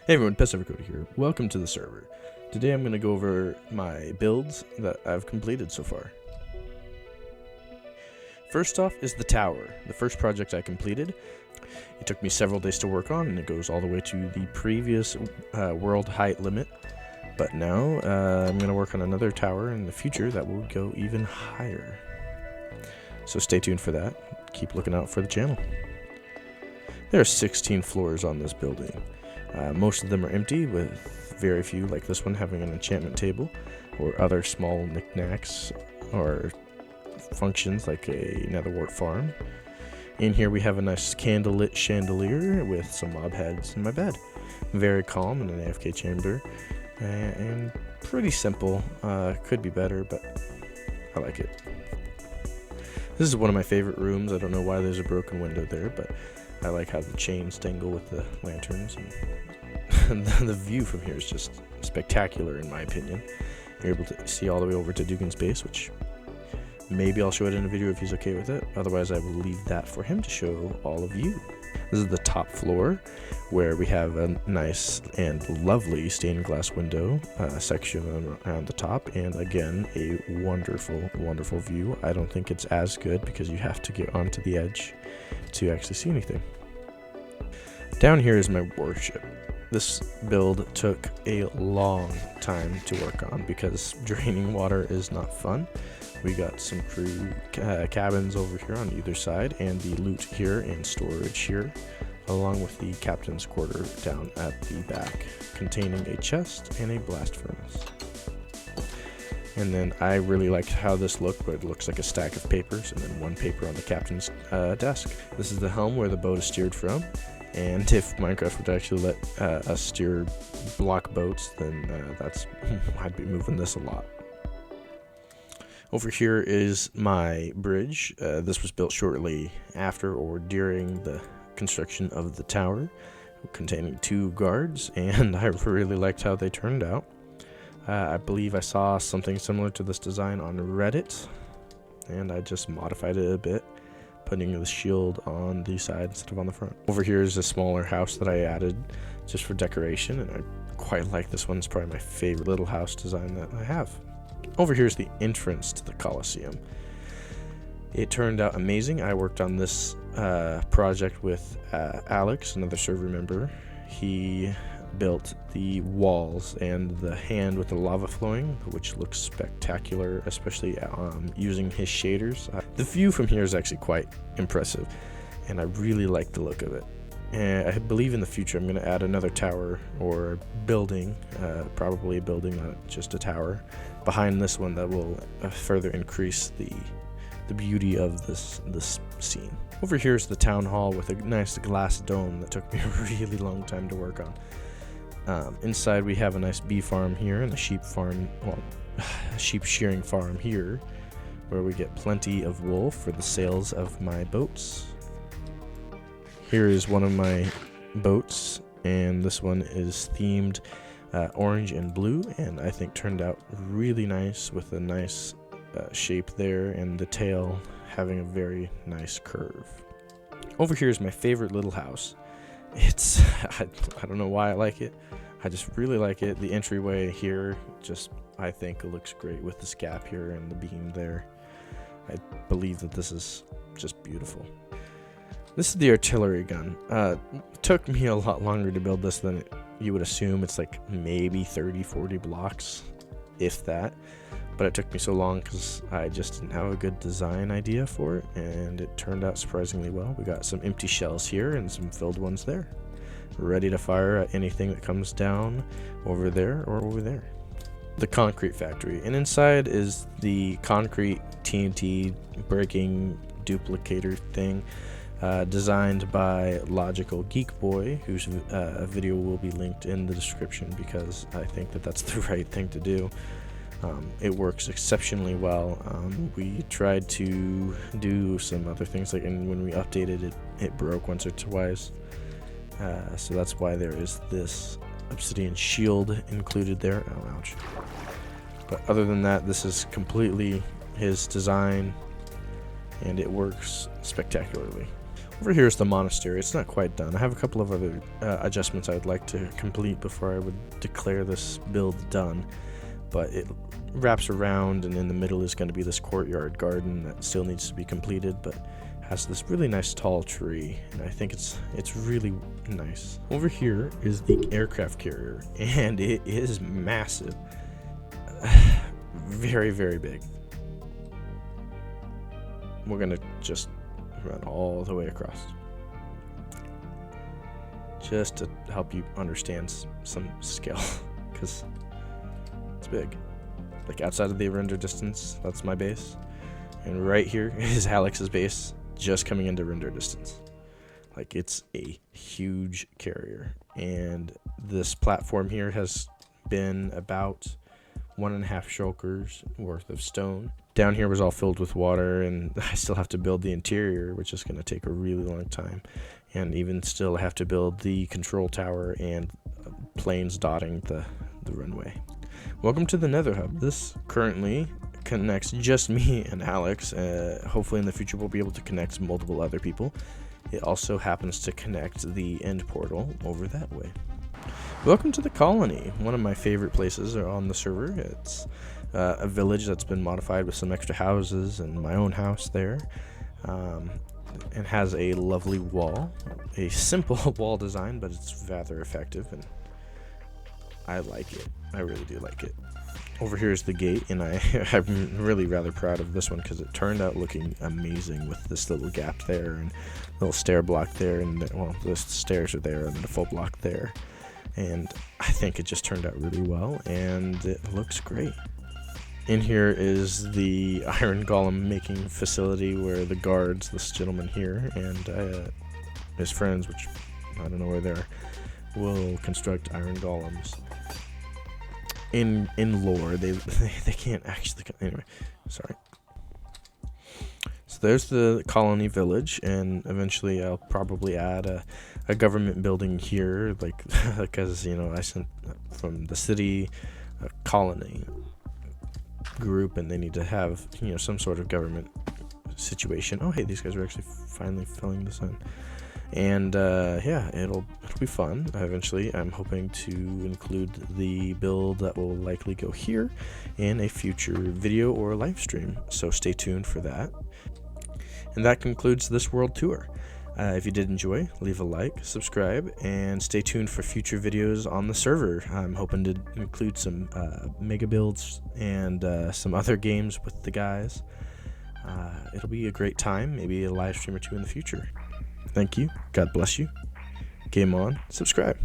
Hey everyone, Pacifico here. Welcome to the server. Today I'm going to go over my builds that I've completed so far. First off is the tower, the first project I completed. It took me several days to work on, and it goes all the way to the previous world height limit. But now I'm going to work on another tower in the future that will go even higher. So stay tuned for that. Keep looking out for the channel. There are 16 floors on this building. Most of them are empty, with very few, like this one, having an enchantment table or other small knickknacks or functions like a netherwart farm. In here we have a nice candlelit chandelier with some mob heads in my bed. Very calm in an AFK chamber and pretty simple. Could be better, but I like it. This is one of my favorite rooms. I don't know why there's a broken window there, but I like how the chains dangle with the lanterns, and the view from here is just spectacular in my opinion. You're able to see all the way over to Dugan's base, which maybe I'll show it in a video if he's okay with it. Otherwise, I will leave that for him to show all of you. This is the top floor, where we have a nice and lovely stained glass window section around the top, and again, a wonderful, wonderful view. I don't think it's as good because you have to get onto the edge to actually see anything. Down here is my warship. This build took a long time to work on because draining water is not fun. We got some crew cabins over here on either side, and the loot here and storage here, along with the captain's quarter down at the back, containing a chest and a blast furnace. And then I really liked how this looked, but it looks like a stack of papers and then one paper on the captain's desk. This is the helm where the boat is steered from, and if Minecraft would actually let us steer block boats, then I'd be moving this a lot. Over here is my bridge. This was built shortly after or during the construction of the tower, containing 2 guards, and I really liked how they turned out. I believe I saw something similar to this design on Reddit, and I just modified it a bit, putting the shield on the side instead of on the front. Over here is a smaller house that I added just for decoration, and I quite like this one. It's probably my favorite little house design that I have. Over here is the entrance to the Colosseum. It turned out amazing. I worked on this project with Alex, another server member. He built the walls and the hand with the lava flowing, which looks spectacular, especially using his shaders. The view from here is actually quite impressive, and I really like the look of it. And I believe in the future I'm going to add another tower or building, probably a building, not just a tower, behind this one that will further increase the beauty of this scene. Over here is the town hall with a nice glass dome that took me a really long time to work on. Inside we have a nice bee farm here and a sheep farm, well, sheep shearing farm here, where we get plenty of wool for the sales of my boats. Here is one of my boats, and this one is themed orange and blue, and I think turned out really nice with a nice shape there, and the tail having a very nice curve. Over here is my favorite little house. It's I don't know why I like it. I just really like it. The entryway here, just I think it looks great with this gap here and the beam there. I believe that this is just beautiful. This is the artillery gun. It took me a lot longer to build this than you would assume. It's like maybe 30-40 blocks, if that. But it took me so long because I just didn't have a good design idea for it, and it turned out surprisingly well. We got some empty shells here and some filled ones there, ready to fire at anything that comes down over there or over there. The concrete factory, and inside is the concrete TNT breaking duplicator thing, designed by Logical Geek Boy, whose video will be linked in the description because I think that that's the right thing to do. It works exceptionally well. We tried to do some other things, like, and when we updated it, it broke once or twice. So that's why there is this obsidian shield included there. Oh, ouch. But other than that, this is completely his design, and it works spectacularly. Over here is the monastery. It's not quite done. I have a couple of other adjustments I'd like to complete before I would declare this build done. But it wraps around, and in the middle is going to be this courtyard garden that still needs to be completed, but has this really nice tall tree, and I think it's really nice. Over here is the aircraft carrier, and it is massive. Very, very big. We're going to just run all the way across, just to help you understand some scale, because it's big. Like outside of the render distance, that's my base, and right here is Alex's base, just coming into render distance. Like, it's a huge carrier, and this platform here has been about 1.5 shulkers worth of stone. Down here was all filled with water, and I still have to build the interior, which is going to take a really long time, and even still have to build the control tower and planes dotting the runway. Welcome to the Nether Hub. This currently connects just me and Alex. Hopefully in the future we'll be able to connect multiple other people. It also happens to connect the end portal over that way. Welcome to the colony, one of my favorite places on the server. It's a village that's been modified with some extra houses and my own house there, and has a lovely wall, a simple wall design, but it's rather effective, and I like it. I really do like it. Over here is the gate, and I'm really rather proud of this one because it turned out looking amazing with this little gap there and little stair block there, and well, the stairs are there and then a full block there, and I think it just turned out really well, and it looks great. In here is the iron golem making facility where the guards, this gentleman here, and his friends, which I don't know where they are, will construct iron golems. In lore, they can't actually. Anyway, sorry. So there's the colony village, and eventually I'll probably add a government building here, like because I sent from the city a colony group, and they need to have some sort of government situation. Oh hey, these guys are actually finally filling this in. And yeah, it'll be fun. Eventually I'm hoping to include the build that will likely go here in a future video or live stream, so stay tuned for that. And that concludes this world tour. If you did enjoy, leave a like, subscribe, and stay tuned for future videos on the server. I'm hoping to include some mega builds and some other games with the guys. It'll be a great time, maybe a live stream or two in the future. Thank you. God bless you. Game on. Subscribe.